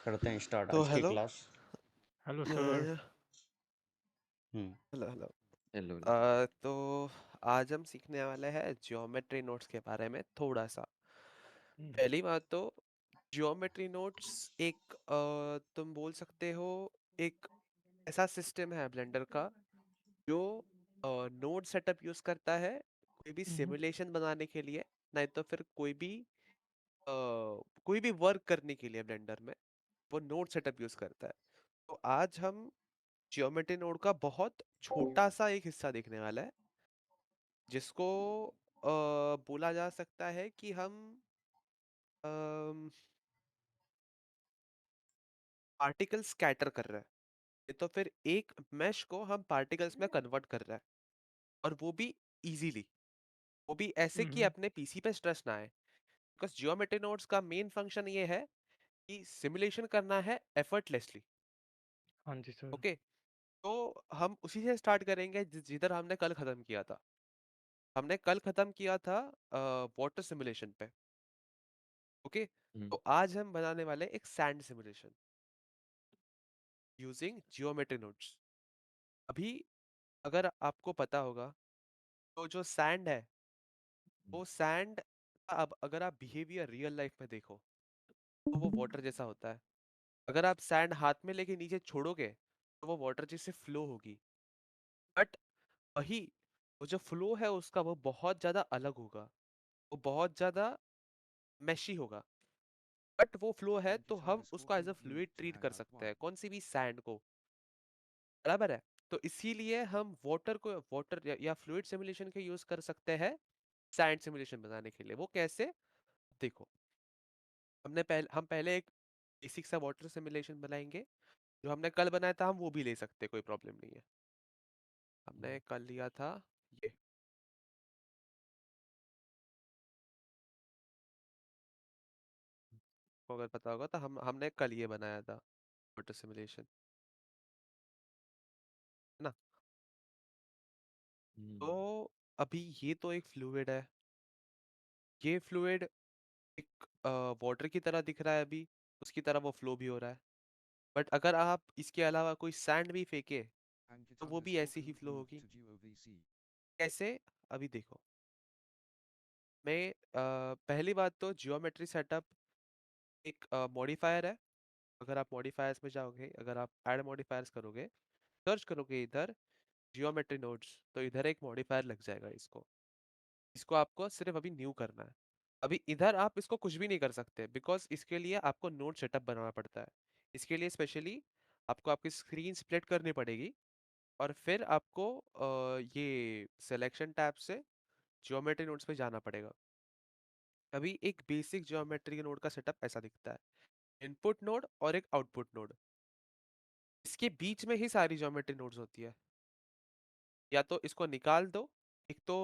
करते हैं स्टार्ट तो आज की hello. Class. Hello yeah sir. Yeah hmm. Hello hello. Hello hello. तो आज हम सीखने वाले हैं ज्योमेट्री नोट्स के बारे में थोड़ा सा। पहली बात तो ज्योमेट्री नोट्स एक तुम बोल सकते हो एक ऐसा सिस्टम है ब्लेंडर का जो नोड सेटअप यूज करता है कोई भी हम्म, सिमुलेशन बनाने के लिए, नहीं तो फिर कोई भी वर्क करने के लिए ब्लेंडर में वो नोड सेटअप यूज करता है। तो आज हम ज्योमेट्री नोड का बहुत छोटा सा एक हिस्सा देखने वाला है जिसको बोला जा सकता है कि हम पार्टिकल स्कैटर कर रहे हैं। ये तो फिर एक मैश को हम पार्टिकल्स में कन्वर्ट कर रहे हैं, और वो भी इजीली, वो भी ऐसे कि हम्म, अपने पीसी पे स्ट्रेस ना आए। बिकॉज जियोमेट्री नोड्स का मेन फंक्शन ये है कि सिमुलेशन करना है एफर्टलेसली। हाँ जी सर। ओके, तो हम उसी से स्टार्ट करेंगे जिधर हमने कल खत्म किया था। हमने कल खत्म किया था वाटर सिमुलेशन पे। ओके, हम्म, तो आज हम बनाने वाले एक sand simulation using geometry nodes. अभी अगर आपको पता होगा तो जो सैंड है, हम्म, वो सैंड अब अगर आप बिहेवियर रियल लाइफ में देखो तो वो वाटर जैसा होता है। अगर आप सैंड हाथ में लेके नीचे छोड़ोगे तो वो वाटर जैसे फ्लो होगी। बट वही, वो जो फ्लो है उसका वो बहुत ज्यादा अलग होगा, वो बहुत ज्यादा मैशी होगा। बट वो फ्लो है तो हम उसको एज अ फ्लूइड ट्रीट कर सकते हैं, कौन सी भी सैंड को। बराबर है। तो इसीलिए हम वाटर को वाटर या फ्लूइड सिमुलेशन के यूज कर सकते हैं सैंड सिमुलेशन बनाने के लिए। वो कैसे? देखो, हम पहले एक बेसिक सा वाटर सिमुलेशन बनाएंगे। जो हमने कल बनाया था हम वो भी ले सकते हैं, कोई प्रॉब्लम नहीं है। हमने कल लिया था ये, को अगर पता होगा तो हमने कल ये बनाया था वाटर सिमुलेशन, है ना। हम्म, तो अभी ये तो एक फ्लूइड है, ये फ्लूइड एक वाटर की तरह दिख रहा है अभी, उसकी तरह वो फ्लो भी हो रहा है। बट अगर आप इसके अलावा कोई सैंड भी फेंके तो वो भी ऐसी ही फ्लो होगी। कैसे? अभी देखो, मैं पहली बात तो जियोमेट्री सेटअप एक मॉडिफायर है। अगर आप मॉडिफायर्स में जाओगे, अगर आप ऐड मॉडिफायर्स करोगे, सर्च करोगे इधर जियोमेट्री नोड्स, तो इधर एक मॉडिफायर लग जाएगा। इसको इसको आपको सिर्फ अभी न्यू करना है। अभी इधर आप इसको कुछ भी नहीं कर सकते, बिकॉज इसके लिए आपको नोड सेटअप बनाना पड़ता है। इसके लिए स्पेशली आपको आपकी स्क्रीन स्प्लिट करनी पड़ेगी, और फिर आपको ये सिलेक्शन टैब से ज्योमेट्री नोड्स पे जाना पड़ेगा। अभी एक बेसिक ज्योमेट्री नोड का सेटअप ऐसा दिखता है, इनपुट नोड और एक आउटपुट नोड। इसके बीच में ही सारी ज्योमेट्री नोड्स होती है। या तो इसको निकाल दो, एक तो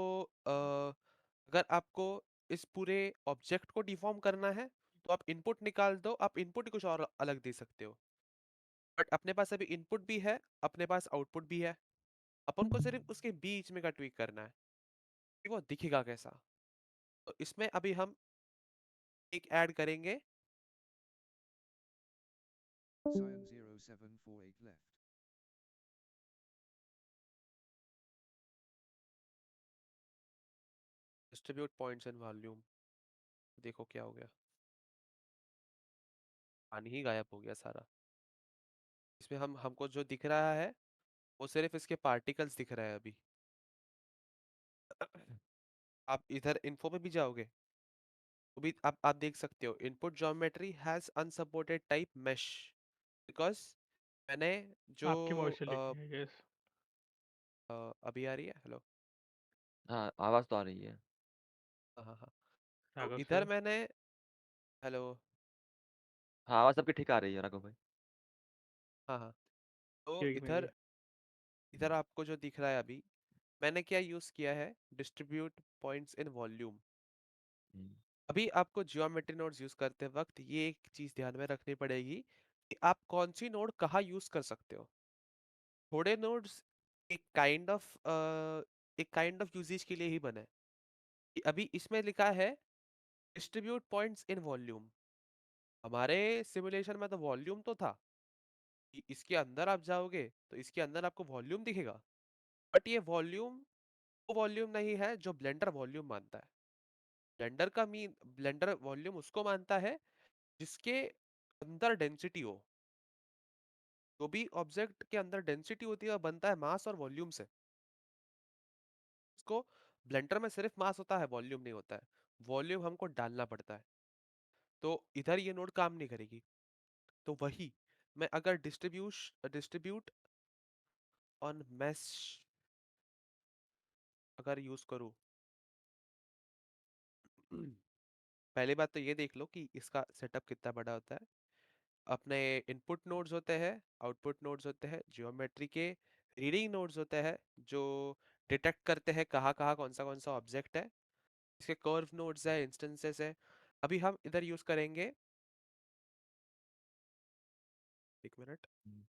अगर आपको इस पूरे ऑब्जेक्ट को डिफॉर्म करना है तो आप इनपुट निकाल दो, आप इनपुट कुछ और अलग दे सकते हो। बट अपने पास अभी इनपुट भी है, अपने पास आउटपुट भी है, अपन को सिर्फ उसके बीच में का ट्वीक करना है कि वो दिखेगा कैसा। तो इसमें अभी हम एक ऐड करेंगे, डिस्ट्रीब्यूट पॉइंट्स एंड वॉल्यूम। देखो क्या हो गया, पानी ही गायब हो गया सारा। इसमें हम हमको जो दिख रहा है वो सिर्फ इसके पार्टिकल्स दिख रहा है अभी। आप इधर इन्फो में भी जाओगे तो भी आप देख सकते हो input geometry has unsupported type mesh. Because मैंने जो आपकी वॉइस से अ, लिखी है यस। अभी आ रही है, हेलो। हाँ आवाज तो आ रही है। हाँ हाँ हाँ। तो राघव इधर सर। मैंने, हेलो। हाँ आवाज सबकी ठीक आ रही है राघव भाई। हाँ हाँ। तो ठीक है इधर जी। इधर आपको जो दिख रहा है अभी, मैंने क्या यूज किया है, डिस्ट्रीब्यूट पॉइंट्स इन वॉल्यूम। हम्म, अभी आपको जियोमेट्री नोड्स यूज करते वक्त ये एक चीज ध्यान में रखनी पड़ेगी कि आप कौन सी नोड कहाँ यूज कर सकते हो। थोड़े नोड्स एक काइंड ऑफ यूजेज के लिए ही बने। कि अभी इसमें लिखा है डिस्ट्रीब्यूट पॉइंट्स इन वॉल्यूम, हमारे सिमुलेशन में तो वॉल्यूम तो था कि इसके अंदर आप जाओगे तो इसके अंदर आपको वॉल्यूम दिखेगा, बट ये वॉल्यूम वो वॉल्यूम नहीं है जो ब्लेंडर वॉल्यूम मानता है। ब्लेंडर वॉल्यूम उसको मानता है जिसके अंदर डेंसिटी हो। जो भी ऑब्जेक्ट के अंदर डेंसिटी होती है वो बनता है मास और वॉल्यूम से। इसको ब्लेंडर में सिर्फ मास होता है, वॉल्यूम नहीं होता है। वॉल्यूम हमको डालना पड़ता है, तो इधर ये नोड काम नहीं करेगी। तो वही मैं अगर डिस्ट्रीब्यूट ऑन मैश अगर यूज करूँ पहली बात तो ये देख लो कि इसका सेटअप कितना बड़ा होता है। अपने इनपुट नोड्स होते हैं, आउटपुट नोड्स होते हैं, जियोमेट्री के रीडिंग नोड्स होते हैं जो डिटेक्ट करते हैं कहाँ कहाँ कौन सा ऑब्जेक्ट है। इसके कर्व नोड्स है, इंस्टेंसेस है। अभी हम इधर यूज करेंगे, एक minute, hmm,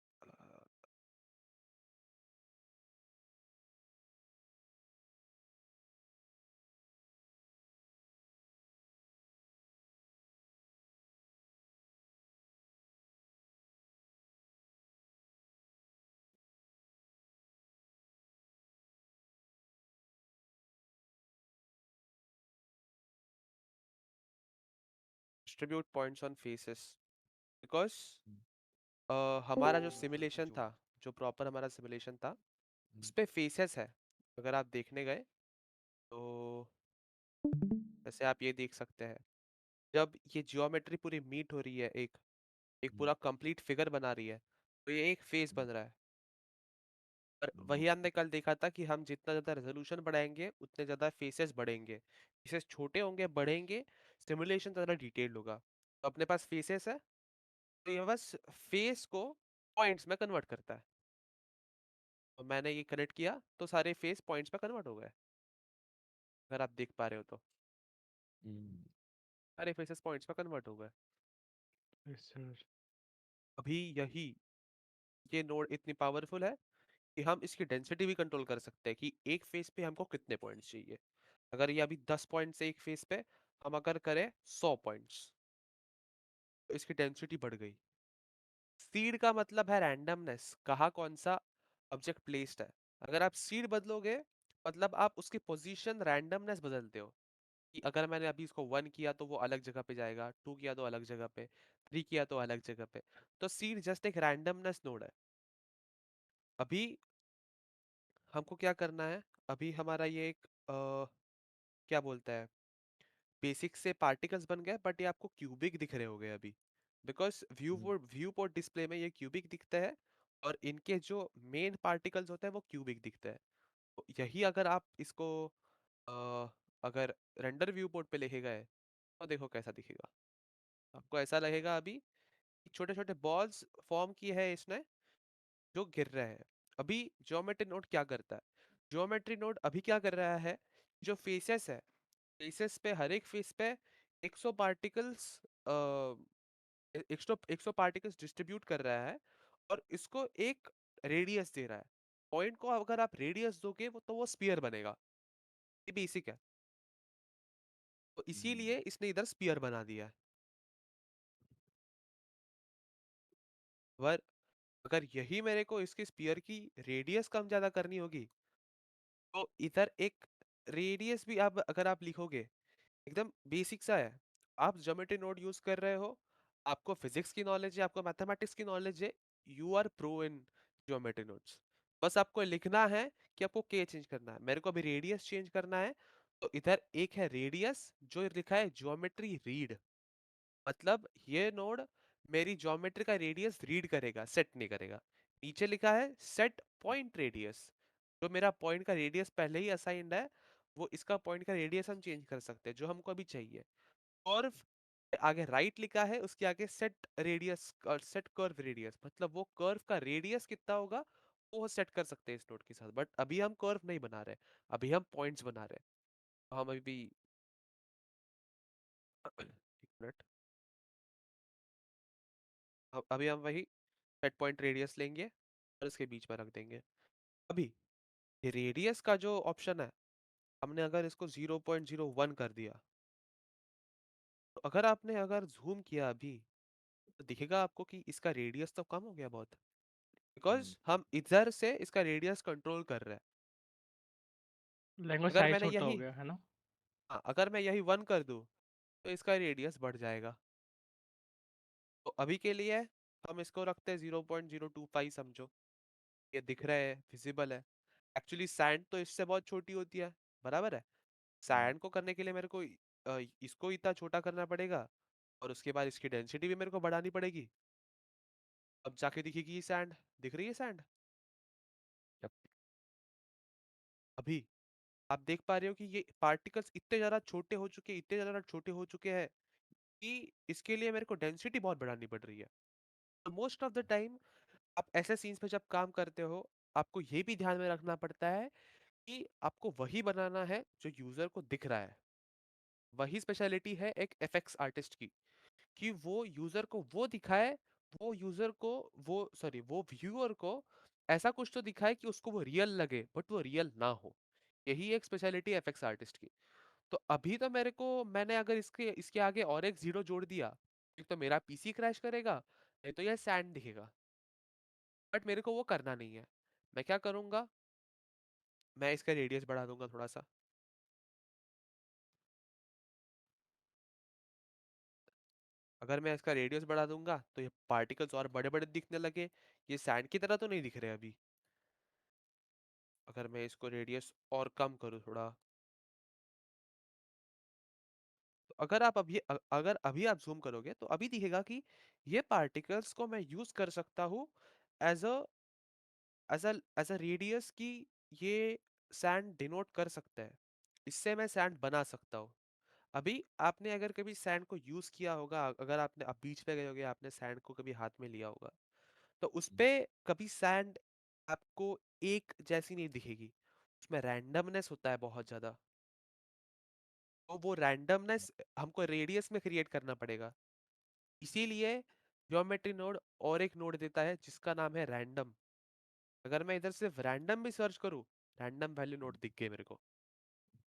distribute points on faces, because hmm, हमारा जो तो सिमुलेशन जो था, जो प्रॉपर हमारा सिमुलेशन था, उस हम्म, पे फेसेस है। अगर आप देखने गए तो जैसे आप ये देख सकते हैं, जब ये जियोमेट्री पूरी मीट हो रही है, एक एक हम्म, पूरा कंप्लीट फिगर बना रही है, तो ये एक फेस बन रहा है। और वही हमने कल देखा था कि हम जितना ज़्यादा रेजोल्यूशन बढ़ाएंगे उतने ज़्यादा फेसेस बढ़ेंगे। फेसेस छोटे होंगे, बढ़ेंगे, सिमुलेशन ज़्यादा डिटेल्ड होगा। तो अपने पास फेसेस है, तो ये बस फेस को पॉइंट्स में कन्वर्ट करता है। तो मैंने ये कनेक्ट किया तो सारे फेस पॉइंट्स में कन्वर्ट हो गए, अगर आप देख पा रहे हो तो हम्म, सारे फेसेस पॉइंट्स में कन्वर्ट हो गए। Yes sir. अभी यही ये नोड इतनी पावरफुल है कि हम इसकी डेंसिटी भी कंट्रोल कर सकते हैं कि एक फेस पे हमको कितने पॉइंट्स चाहिए। अगर ये अभी 10 पॉइंट्स एक फेस पे, हम अगर करें 100 पॉइंट्स, तो इसकी डेंसिटी बढ़ गई। सीड का मतलब है रैंडमनेस, कहाँ कौन सा ऑब्जेक्ट प्लेस्ड है। अगर आप सीड बदलोगे मतलब आप उसकी पोजीशन रैंडमनेस बदलते हो कि अगर मैंने अभी इसको 1 किया तो वो अलग जगह पे जाएगा, 2 किया तो अलग जगह पे, 3 किया तो अलग जगह पे। तो सीड जस्ट एक रैंडमनेस नोड है। अभी हमको क्या करना है, अभी हमारा ये एक क्या बोलता है, बेसिक से पार्टिकल्स बन गए, बट ये आपको क्यूबिक दिख रहे होंगे अभी, because hmm, view port display में ये क्यूबिक दिखते हैं और इनके जो मेन पार्टिकल्स होते हैं वो क्यूबिक दिखते हैं। तो यही अगर आप इसको अ, अगर रेंडर व्यू पोर्ट पे लेके गए तो देखो कैसा दिखेगा। आपको ऐसा लगेगा अभी छोटे छोटे बॉल्स फॉर्म किए हैं इसने जो गिर रहे हैं। अभी ज्योमेट्री नोड क्या करता है, ज्योमेट्री नोड अभी क्या कर रहा है, जो फेसेस है, फेसेस पे हर एक फेस पे 100 पार्टिकल्स 100 पार्टिकल्स डिस्ट्रीब्यूट कर रहा है और इसको एक रेडियस दे रहा है। पॉइंट को अगर आप रेडियस दोगे वो तो वो स्पीयर बनेगा। ये बेसिक है, तो हम्म, इसीलिए इसने इधर स्पीयर बना दिया है। पर अगर यही मेरे को इसके स्पीयर की रेडियस कम ज्यादा करनी होगी तो इधर एक रेडियस भी आप अगर आप लिखोगे, एकदम बेसिक सा है। आप ज्योमेट्री नोड यूज कर रहे हो, आपको फिजिक्स की नॉलेज है, आपको मैथमेटिक्स की नॉलेज है, you are pro in geometry nodes. बस आपको लिखना है कि आपको क्या चेंज करना है। मेरे को अभी रेडियस चेंज करना है, तो इधर एक है रेडियस जो लिखा है ज्योमेट्री रीड, मतलब ये नोड मेरी ज्योमेट्री का रेडियस रीड करेगा, सेट नहीं करेगा। नीचे लिखा है सेट पॉइंट रेडियस, जो मेरा पॉइंट का रेडियस पहले ही असाइंड है, वो इसका पॉइंट का रेडियस हम चेंज कर सकते हैं जो हमको अभी चाहिए। कर्व आगे राइट लिखा है, उसके आगे सेट रेडियस और सेट कर्व रेडियस, मतलब वो कर्व का रेडियस कितना होगा वो सेट कर सकते हैं इस नोड के साथ। बट अभी हम कर्व नहीं बना रहे, अभी हम पॉइंट्स बना रहे हैं। तो हम अभी एक मिनट, अभी हम वही सेट पॉइंट रेडियस लेंगे और इसके बीच में रख देंगे। अभी ये रेडियस का जो ऑप्शन है, हमने अगर इसको 0.01 कर दिया, तो अगर आपने अगर जूम किया अभी तो दिखेगा आपको कि इसका रेडियस तो कम हो गया बहुत, बिकॉज हम्म, हम इधर से इसका रेडियस कंट्रोल कर रहे हैं। लैंग्वेज अगर साइज मैंने छोटा हो यही गया है ना। हाँ, अगर मैं यही 1 कर दूं तो इसका रेडियस बढ़ जाएगा। तो अभी के लिए हम इसको रखते हैं 0.025, समझो ये दिख रहा है, विजिबल है। एक्चुअली सैंड तो इससे बहुत छोटी होती है, बराबर है। हम्म, सैंड को करने के लिए मेरे को इसको इतना छोटा करना पड़ेगा, और उसके बाद इसकी डेंसिटी भी मेरे को बढ़ानी पड़ेगी। अब जाके दिखेगी ये सैंड, दिख रही है सैंड yep, अभी। आप देख पा रहे हो कि ये पार्टिकल्स इतने ज्यादा छोटे हो चुके, इतने ज्यादा छोटे हो चुके हैं कि इसके लिए मेरे को डेंसिटी बहुत बढ़ानी पड़ रही है। तो मोस्ट ऑफ द टाइम आप ऐसे सीन्स पे जब काम करते हो, आपको ये भी ध्यान में रखना पड़ता है कि आपको वही बनाना है जो यूजर को दिख रहा है। वही स्पेशलिटी है एक एफएक्स आर्टिस्ट की, कि वो यूजर को वो दिखाए, वो यूजर को वो सॉरी वो व्यूअर को ऐसा कुछ तो दिखाए कि उसको वो रियल लगे, बट वो रियल ना हो। यही एक स्पेशलिटी एफएक्स आर्टिस्ट की। तो अभी तो मेरे को, मैंने अगर इसके इसके आगे और एक जीरो जोड़ दिया, एक तो मेरा पीसी क्रैश करेगा, नहीं तो ये सैंड दिखेगा। बट मेरे को वो करना नहीं है। मैं क्या करूंगा, मैं इसका रेडियस बढ़ा दूंगा थोड़ा सा। अगर मैं इसका रेडियस बढ़ा दूंगा तो ये पार्टिकल्स और बड़े बड़े दिखने लगे। ये सैंड की तरह तो नहीं दिख रहे अभी। अगर मैं इसको रेडियस और कम करूँ थोड़ा, तो अगर अभी आप जूम करोगे तो अभी दिखेगा कि ये पार्टिकल्स को मैं यूज कर सकता हूँ as a as a radius की। ये सैंड डिनोट कर सकते हैं, इससे मैं सैंड बना सकता हूँ। अभी आपने अगर कभी सैंड को यूज किया होगा, अगर आपने आप बीच पे गए होगे, आपने सैंड को कभी हाथ में लिया होगा, तो उस पे कभी सैंड आपको एक जैसी नहीं दिखेगी। उसमें रैंडमनेस होता है बहुत ज्यादा। तो वो रैंडमनेस हमको रेडियस में क्रिएट करना पड़ेगा। इसीलिए ज्योमेट्री नोड और एक नोड देता है जिसका नाम है रैंडम। अगर मैं इधर सिर्फ रैंडम भी सर्च करूँ, रैंडम वैल्यू नोड दिख गए मेरे को।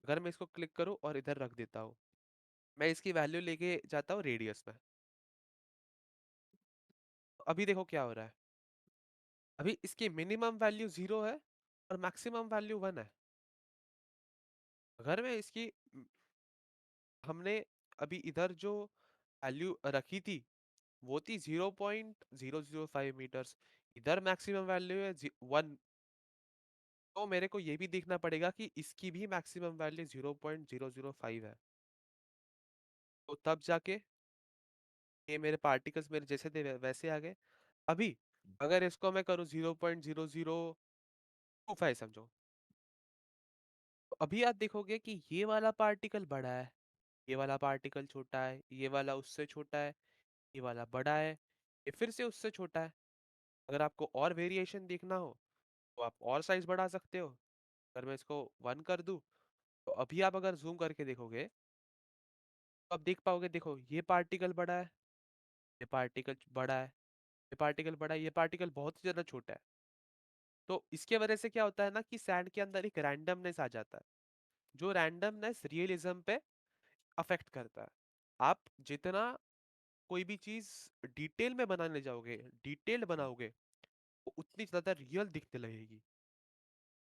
अगर मैं इसको क्लिक करूँ और इधर रख देता हूँ, मैं इसकी वैल्यू लेके जाता हूँ रेडियस में, तो अभी देखो क्या हो रहा है। अभी इसकी मिनिमम वैल्यू 0 है और मैक्सिमम वैल्यू 1 है। अगर मैं इसकी हमने अभी इधर जो वैल्यू रखी थी वो थी 0.005 मीटर्स, इधर मैक्सिमम वैल्यू है 1। तो मेरे को ये भी देखना पड़ेगा कि इसकी भी मैक्सिमम वैल्यू 0.005 है। तो तब जाके ये मेरे पार्टिकल्स मेरे जैसे थे वैसे आ गए। अभी अगर इसको मैं करूँ 0.0025, समझो, तो अभी आप देखोगे कि ये वाला पार्टिकल बड़ा है, ये वाला पार्टिकल छोटा है, ये वाला उससे छोटा है, ये वाला बड़ा है, ये फिर से उससे छोटा है। अगर आपको और वेरिएशन देखना हो तो आप और साइज बढ़ा सकते हो। अगर मैं इसको 1 कर दूं, तो अभी आप अगर जूम करके देखोगे तो आप देख पाओगे, देखो ये पार्टिकल बड़ा है, ये पार्टिकल बड़ा है, ये पार्टिकल बड़ा है, ये पार्टिकल बहुत ही ज्यादा छोटा है। तो इसके वजह से क्या होता है ना कि सैंड के अंदर एक रैंडमनेस आ जाता है, जो रैंडमनेस रियलिज्म पे अफेक्ट करता है। आप जितना कोई भी चीज डिटेल में बनाने जाओगे, डिटेल्ड बनाओगे, वो उतनी ज्यादा रियल दिखने लगेगी।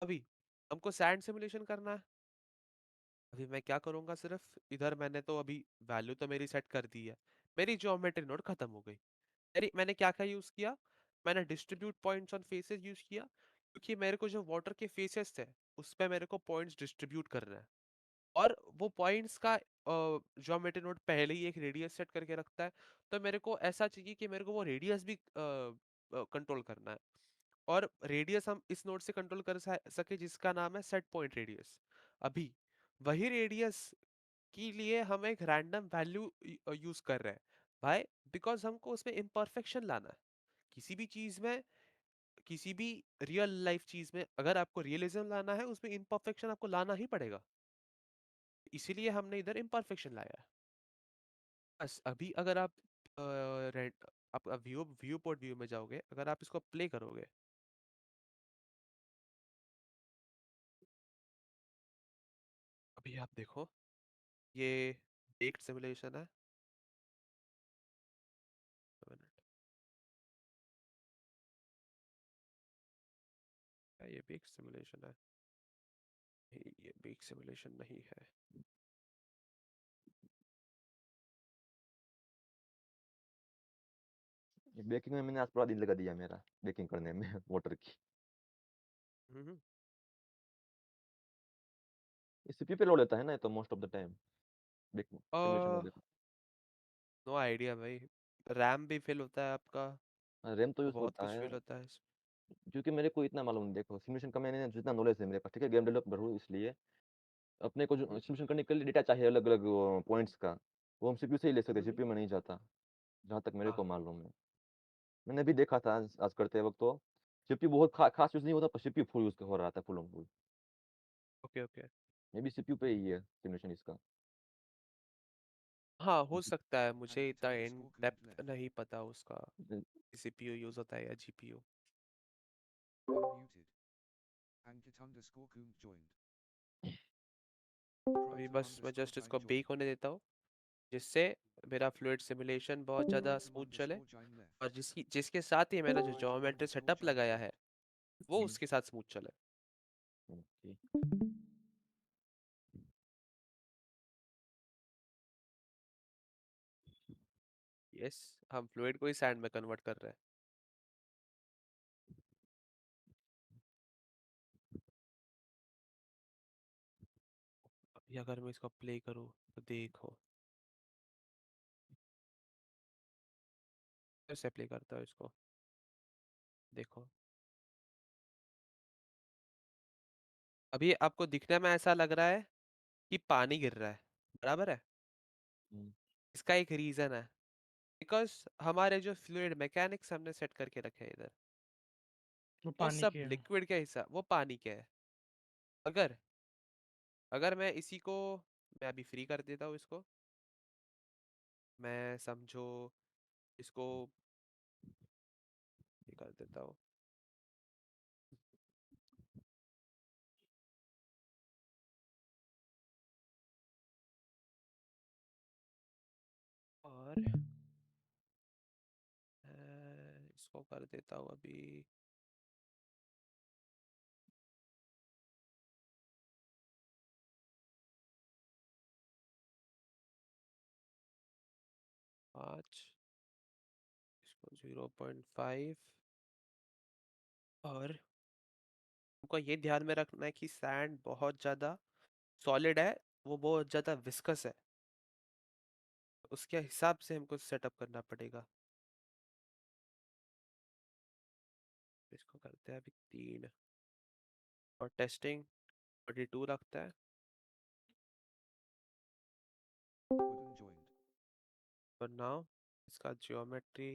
अभी हमको सैंड सिमुलेशन करना है। अभी मैं क्या करूंगा, सिर्फ इधर मैंने तो अभी वैल्यू तो मेरी सेट कर दी है, मेरी ज्योमेट्री नोड खत्म हो गई। मेरी मैंने क्या क्या यूज किया, मैंने distribute points on faces use किया, क्योंकि मेरे को जो वाटर के फेसेस थे उस पे मेरे को पॉइंट्स डिस्ट्रीब्यूट करना है। और वो पॉइंट्स का ज्योमेट्री नोड पहले ही एक रेडियस सेट करके रखता है। तो मेरे को ऐसा चाहिए कि मेरे को वो रेडियस भी कंट्रोल करना है। और रेडियस हम इस नोड से कंट्रोल कर सके जिसका नाम है सेट पॉइंट रेडियस। अभी वही रेडियस के लिए हम एक रैंडम वैल्यू यूज कर रहे हैं। भाई, बिकॉज हमको उसमें इम्परफेक्शन लाना है। किसी भी चीज में, किसी भी रियल लाइफ चीज में अगर आपको रियलिज्म लाना है, उसमें इम्परफेक्शन आपको लाना ही पड़ेगा। इसीलिए हमने इधर इम्परफेक्शन लाया है। बस अभी अगर आप आप व्यू पोर्ट व्यू में जाओगे, अगर आप इसको प्ले करोगे, अभी आप देखो ये बेक्ड सिमुलेशन है। ये भी एक सिमुलेशन है? नहीं, ये भी एक सिमुलेशन नहीं है। बेकिंग में मैंने आज पूरा दिन लगा दिया मेरा बेकिंग करने में वाटर की। हम्म। ये सीपीयू पे लोड लेता है ना ये तो most of the time baking simulation में देखो। नो आइडिया भाई। रैम भी फिल होता है आपका, रैम तो यूज बहुत होता कुछ है फिल होता है क्योंकि मेरे को इतना मालूम नहीं, देखो सिमुलेशन का मैंने जितना नॉलेज है मेरे पास, ठीक है, गेम डेवलपर हूँ, इसलिए अपने को जो सिमुलेशन करने के लिए डेटा चाहिए अलग अलग पॉइंट्स का, वो हम सीपीयू से ही ले सकते हैं, सीपीयू में नहीं जाता, जहाँ तक मेरे हाँ। को मालूम है। मैंने भी देखा था आज करते वक्त तो सीपीयू बहुत खास यूज नहीं होता, पर सीपीयू फुल यूज हो रहा था, full on full. Okay okay. May be CPU पे ही है सिमुलेशन इसका। हाँ हो सकता है, मुझे And इतना time to in score couldn't depth left. नहीं पता उसका, सीपीयू यूज होता है या GPU. Unmuted. Ankit underscore Coombe joined. अभी Crichton बस मैं underscore जस्ट Jine इसको joined. बेक होने देता हूँ, जिससे मेरा फ्लूइड सिमुलेशन बहुत ज़्यादा Crichton स्मूथ चले, underscore Jine left. और जिसके साथ ही मैंने जो Crichton geometry underscore setup Jine लगाया joined. है वो उसके साथ स्मूथ चले। ओके यस, हम फ्लूइड को ही सैंड में कन्वर्ट कर रहे हैं। अभी अगर मैं इसको प्ले करूँ तो देखो, कैसे प्ले करता हूँ इसको, देखो। अभी आपको दिखने में ऐसा लग रहा है कि पानी गिर रहा है, बराबर है? इसका एक रीजन है, बिकॉज हमारे जो फ्लूइड मैकेनिक्स हमने सेट करके रखे हैं इधर, वो वो पानी सब के हैं। लिक्विड के हिस्सा, वो पानी के है। अगर अगर मैं इसी को, मैं अभी फ्री कर देता हूँ इसको, मैं समझो इसको ये कर देता हूँ, और इसको कर देता हूँ अभी 5, इसको 0.5, और हमको ये ध्यान में रखना है कि सैंड बहुत ज़्यादा सॉलिड है, वो बहुत ज़्यादा विस्कस है, उसके हिसाब से हमको सेटअप करना पड़ेगा। इसको करते हैं अभी 3, और टेस्टिंग 42 रखता है। Wooden joined. और नाउ इसका ज्योमेट्री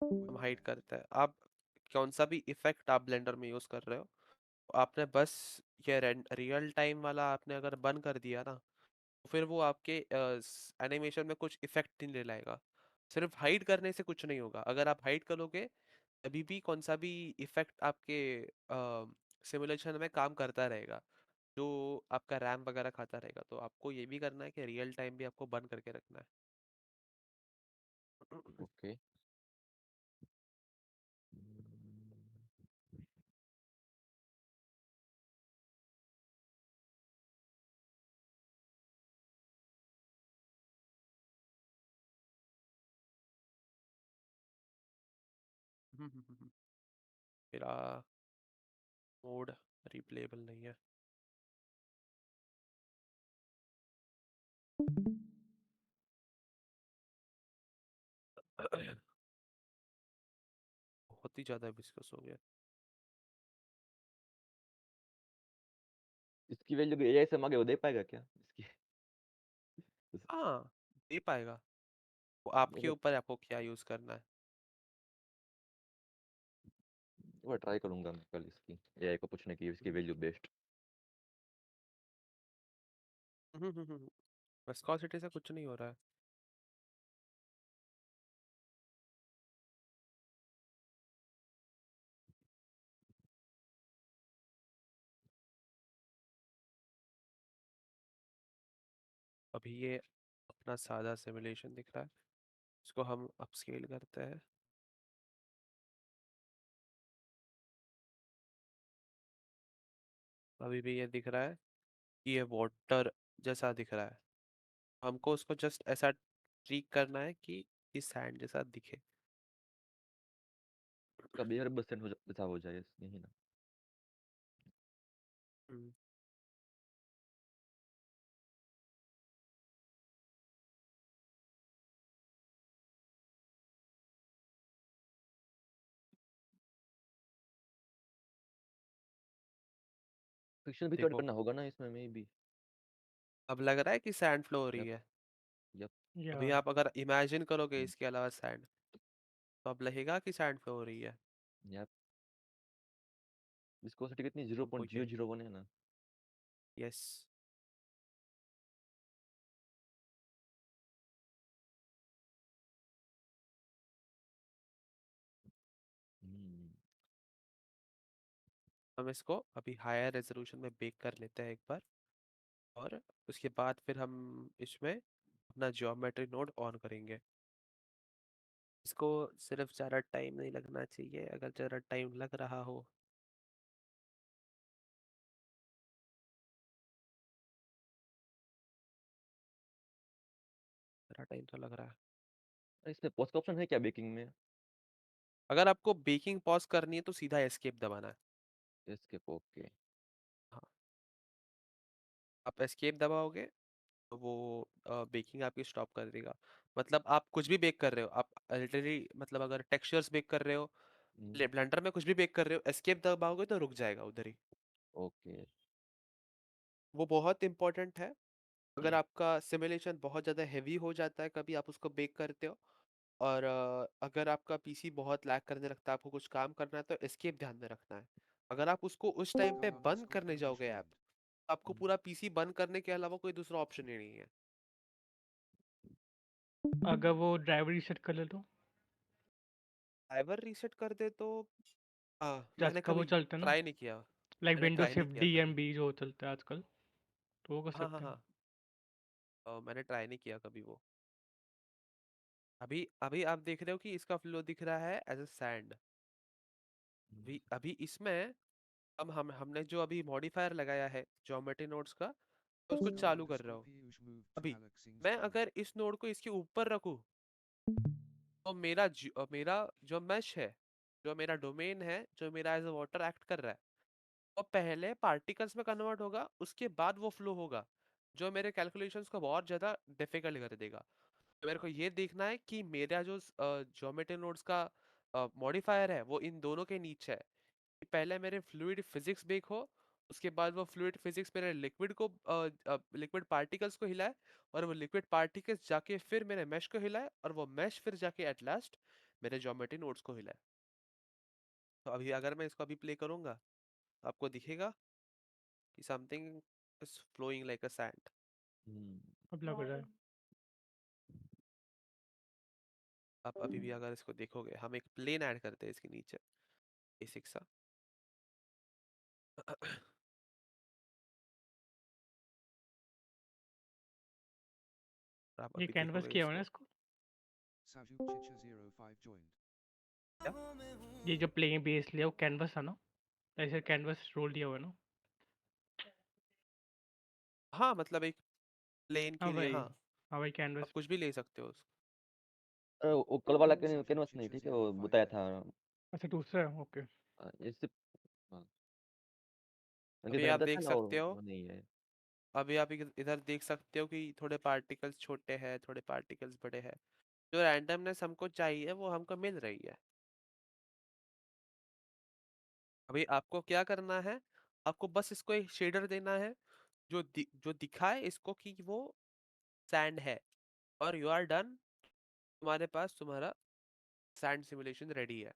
हम Wooden हाइड left. करते हैं। आप कौन सा भी इफेक्ट आप ब्लेंडर में यूज़ कर रहे हो, आपने बस ये रियल टाइम वाला आपने अगर बंद कर दिया ना, तो फिर वो आपके एनिमेशन में कुछ इफेक्ट नहीं ले लाएगा। सिर्फ हाइड करने से कुछ नहीं होगा, अगर आप हाइड करोगे अभी भी कौन सा भी इफेक्ट आपके सिमुलेशन में काम करता रहेगा, जो आपका रैम वगैरह खाता रहेगा। तो आपको ये भी करना है कि रियल टाइम भी आपको बंद करके रखना है। ओके मेरा मोड रिप्लेबल नहीं है। बहुत ही ज्यादा विस्कस हो गया। इसकी वैल्यू एआई से मांगे वो दे पाएगा क्या इसकी? हाँ, दे पाएगा, वो आपके एक ऊपर है आपको क्या यूज करना है। बार ट्राई करूंगा मैं कल इसकी एआई को पूछने की इसकी वैल्यू बेस्ड। विस्कोसिटी से कुछ नहीं हो रहा है। अभी ये अपना सादा सिमुलेशन दिख रहा है, इसको हम अपस्केल करते हैं। अभी भी ये दिख रहा है कि ये वाटर जैसा दिख रहा है। हमको उसको जस्ट ऐसा ट्रीक करना है कि ये सैंड जैसा दिखे। उसका बिहेवियर बस सेंड हो जैसा हो जाए, यही ना। हम्म, फिक्शन भी तो ऐड देखो करना होगा ना इसमें, मे बी। अब लग रहा है कि सैंड फ्लो हो रही यप, है। यप। अभी या आप अगर इमेजिन करोगे इसके अलावा सैंड, तो अब लगेगा कि सैंड फ्लो हो रही है। यप। विस्कोसिटी कितनी हमको ये 0.001 है ना। यस हम्म। हम इसको अभी हायर रेजोल्यूशन में बेक कर लेते हैं एक बार, और उसके बाद फिर हम इसमें अपना ज्योमेट्री नोड ऑन करेंगे। इसको सिर्फ ज़्यादा टाइम नहीं लगना चाहिए, अगर ज़्यादा टाइम लग रहा हो ज़्यादा टाइम तो लग रहा है। इसमें पॉज का ऑप्शन है क्या बेकिंग में? अगर आपको बेकिंग पॉज करनी है तो सीधा एस्केप दबाना है। Escape, okay. हाँ, आप एस्केप दबाओगे तो वो बेकिंग आपकी स्टॉप कर देगा। मतलब आप कुछ भी बेक कर रहे हो, आप लिटरली मतलब अगर टेक्सचर्स बेक कर रहे हो, ब्लेंडर में कुछ भी बेक कर रहे हो, एस्केप दबाओगे तो रुक जाएगा उधर ही। ओके। वो बहुत इंपॉर्टेंट है। अगर आपका सिमुलेशन बहुत ज़्यादा हैवी हो जाता है, कभी आप उसको बेक करते हो, और अगर आपका पीसी बहुत लैग करने लगता है, आपको कुछ काम करना है, तो एस्केप ध्यान में रखना है। अगर आप उसको उस टाइम पे Gun बंद underscore करने Coombs जाओगे ऐप, joined. आपको पूरा पीसी बंद करने के अलावा कोई दूसरा ऑप्शन ही नहीं है। अगर वो ड्राइवर रीसेट कर ले तो ड्राइवर रीसेट कर दे तो मैंने आजकल वो कभी चलता है ना, ट्राई नहीं किया। लाइक मैंने विंडोज ट्राई नहीं शिफ्ट किया डी कभी। एम बी जो चलता है आजकल, तो वो कर हाँ हाँ सकते हैं। हाँ, मैंने ट्राई नहीं किया कभी वो। अभी अभी आप देख रहे हो कि इसका फ्लो दिख रहा है एज अ सैंड। अभी अभी इसमें हमने जो अभी मॉडिफायर लगाया है ज्योमेट्री नोड्स का, तो उसको Gun चालू कर रहा underscore हूँ। Piyush moved to अभी Alex Singh's मैं queue. अगर इस नोड को इसके ऊपर रखूँ, तो मेरा जो मैश है, जो मेरा डोमेन है, जो मेरा एज अ वाटर एक्ट कर रहा है, वो पहले पार्टिकल्स में कन्वर्ट होगा, उसके बाद वो फ्लो होगा, जो मेरे कैलकुलेशंस को बहुत ज़्यादा डिफिकल्ट कर देगा। तो मेरे को ये देखना है कि मेरा जो ज्योमेट्री नोड्स का मॉडिफायर है वो इन दोनों के नीचे है। कि पहले मेरे फ्लूइड फिजिक्स बेक हो, उसके बाद वो फ्लूइड फिजिक्स मेरे लिक्विड पार्टिकल्स को हिलाए, और वो लिक्विड पार्टिकल्स जाके फिर मेरे मैश को हिलाए, और वो मैश फिर जाके एट लास्ट मेरे ज्योमेट्री नोड्स को हिलाए। तो अभी अगर मैं इसको अभी प्ले करूंगा, तो आपको दिखेगा कि something is flowing like a sand. अब लग रहा है आप अभी भी अगर इसको देखोगे, हम एक प्लेन ऐड करते हैं इसके नीचे, बेसिक सा। आप ये अभी कैनवस देखोगे किया हुआ है ना इसको। इसको, Saju Chicha 05 joined. क्या? ये जो प्लेन बेस लिया वो कैनवस है ना, ऐसे कैनवस रोल दिया हुआ है ना। हाँ, मतलब एक प्लेन हाँ के लिए, भाई, हाँ, हाँ भाई आप कैनवस। कुछ भी ले सकते हो उसको। वो कल वाला Saju कैनवस नहीं, Chicha ठीक है, वो 05 बताया left. था। अच्छा दूसरा है, ओके। इससे हाँ, अंकित अभी मैंने आप बताया था देख ना, सकते हो, वो नहीं है। अभी आप इधर देख सकते हो कि थोड़े पार्टिकल्स छोटे हैं, थोड़े पार्टिकल्स बड़े हैं। जो रैंडमनेस हमको चाहिए वो हमको मिल रही है। अभी आपको क्या करना है, आपको बस इसको एक शेडर देना है जो दिखाए इसको कि वो सैंड है, और यू आर डन। तुम्हारे पास तुम्हारा सैंड सिमुलेशन रेडी है।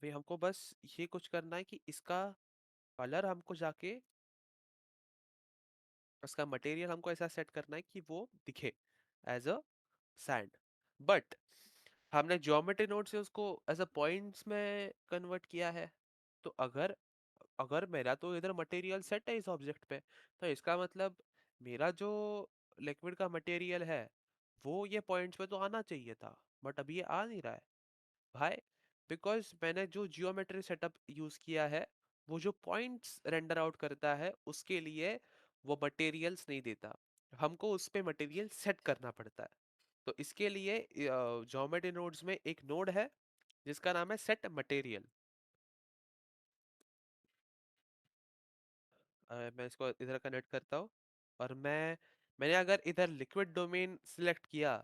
अभी हमको बस ये कुछ करना है कि इसका कलर हमको जाके, उसका मटेरियल हमको ऐसा सेट करना है कि वो दिखे एज अ सैंड। बट हमने ज्योमेट्री नोड से उसको एज अ पॉइंट्स में कन्वर्ट किया है। तो अगर अगर मेरा तो इधर मटेरियल सेट है इस ऑब्जेक्ट पे, तो इसका मतलब मेरा जो लिक्विड का मटेरियल है वो ये पॉइंट्स पे तो आना चाहिए था, बट अभी ये आ नहीं रहा है भाई। बिकॉज मैंने जो जियोमेट्री सेटअप यूज किया है वो जो पॉइंट्स रेंडर आउट करता है उसके लिए वो मटेरियल्स नहीं देता, हमको उस पे मटेरियल सेट करना पड़ता है। तो इसके लिए ज्योमेट्री नोड्स में एक नोड है जिसका नाम है सेट मटेरियल। मैं इसको इधर कनेक्ट करता हूँ और मैंने अगर इधर लिक्विड डोमेन सिलेक्ट किया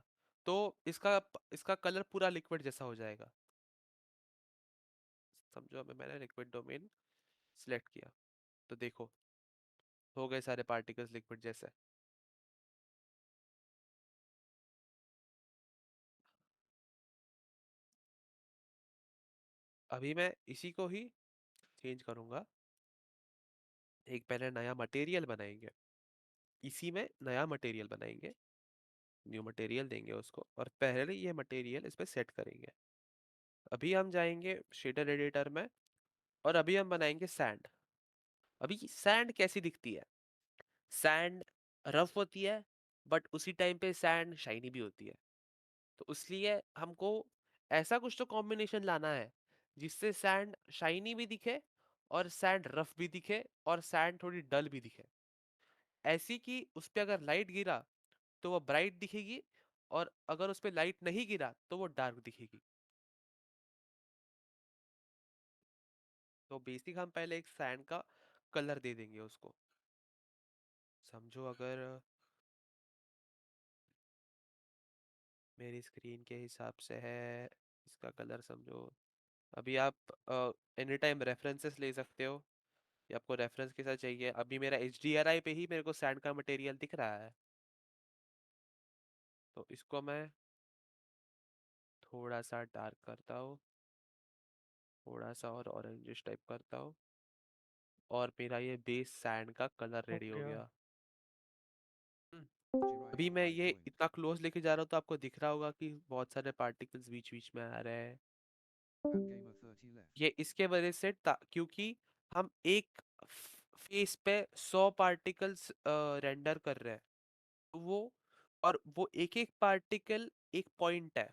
तो इसका कलर पूरा लिक्विड जैसा हो जाएगा। समझो अभी मैंने लिक्विड डोमेन सिलेक्ट किया तो देखो हो गए सारे पार्टिकल्स लिक्विड जैसे। अभी मैं इसी को ही चेंज करूंगा, एक पहले नया मटेरियल बनाएंगे, इसी में नया मटेरियल बनाएंगे, न्यू मटेरियल देंगे उसको और पहले ये मटेरियल इस पे सेट करेंगे। अभी हम जाएंगे शेडर एडिटर में और अभी हम बनाएंगे सैंड। अभी सैंड कैसी दिखती है? सैंड रफ होती है बट उसी टाइम पे सैंड शाइनी भी होती है। तो इसलिए हमको ऐसा कुछ तो कॉम्बिनेशन लाना है जिससे सैंड शाइनी भी दिखे और सैंड रफ भी दिखे और सैंड थोड़ी डल भी दिखे, ऐसी कि उस पे अगर लाइट गिरा तो वो ब्राइट दिखेगी और अगर उस पे लाइट नहीं गिरा तो वो डार्क दिखेगी। तो बेसिक हम पहले एक सैंड का कलर दे देंगे उसको। समझो अगर मेरी स्क्रीन के हिसाब से है इसका कलर, समझो अभी आप एनी टाइम रेफरेंसेस ले सकते हो कि आपको रेफरेंस के साथ चाहिए। अभी मेरा HDRI पे ही मेरे को सैंड का मटेरियल दिख रहा है तो इसको मैं थोड़ा सा डार्क करता हूँ, थोड़ा सा और ऑरेंजिश टाइप करता हूँ और मेरा ये बेस सैंड का कलर रेडी हो ओके। गया। हम्म, Jiraiya अभी मैं 5 ये joined. इतना क्लोज लेके जा रहा हूँ तो आपको दिख रहा होगा कि बहुत सारे पार्टिकल्स बीच बीच में आ रहे हैं। And gamer 30 left. ये इसके वजह से क्योंकि हम एक फेस पे 100 पार्टिकल्स रेंडर कर रहे हैं तो वो एक एक पार्टिकल एक पॉइंट है,